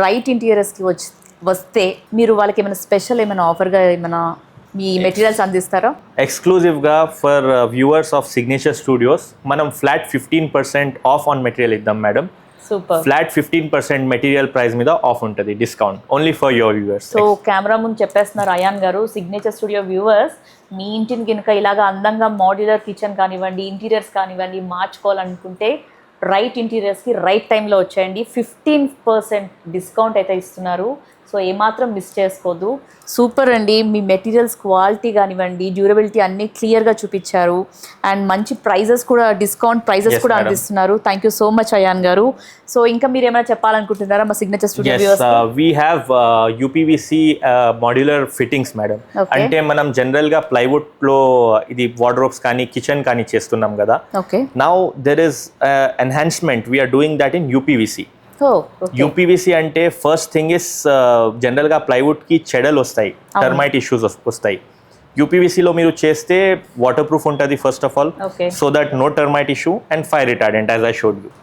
Right ఇంటీరియర్స్కి వస్తే మీరు వాళ్ళకి ఏమైనా స్పెషల్ ఏమైనా ఆఫర్గా ఏమైనా మీ మెటీరియల్స్ అందిస్తారా? ఎక్స్క్లూజివ్గా for viewers of signature studios మనం ఫ్లాట్ 15% ఆఫ్ ఆన్ మెటీరియల్ ఇద్దాం madam. Super. Flat 15% material price మీద ఆఫ్ ఉంటుంది, discount only for your viewers. So camera ముందు చెప్పేస్తున్నారు అయాన్ గారు, సిగ్నేచర్ స్టూడియో వ్యూవర్స్ మీ ఇంటిని కనుక ఇలాగ అందంగా మాడ్యులర్ కిచెన్ కానివ్వండి, ఇంటీరియర్స్ కానివ్వండి మార్చుకోవాలనుకుంటే రైట్ ఇంటీరియర్స్కి రైట్ టైంలో వచ్చేయండి. 15% డిస్కౌంట్ అయితే ఇస్తున్నారు. సో ఏమాత్రం మిస్ చేసుకోదు. సూపర్ అండి, మీ మెటీరియల్స్ క్వాలిటీ కానివ్వండి, డ్యూరబిలిటీ అన్నీ క్లియర్గా చూపించారు. అండ్ మంచి ప్రైజెస్ కూడా, డిస్కౌంట్ ప్రైజెస్ కూడా అందిస్తున్నారు. Thank you so much Ayan గారు. సో ఇంకా మీరు ఏమైనా చెప్పాలనుకుంటున్నారా మా signature studio viewers? We have UPVC modular fittings madam. అంటే మనం జనరల్గా ప్లైవుడ్లో ఇది వార్డ్రోబ్స్ కానీ కిచెన్ కానీ చేస్తున్నాం కదా. Okay. Now there is enhancement we are doing that in UPVC. UPVC అంటే ఫస్ట్ థింగ్ ఇస్ జనరల్గా ప్లైవుడ్కి చెడలు వస్తాయి, టర్మైట్ ఇష్యూస్ వస్తాయి. యూపీవీసీలో మీరు చేస్తే వాటర్ ప్రూఫ్ ఉంటుంది first of all, so that no termite issue and fire retardant as I showed you.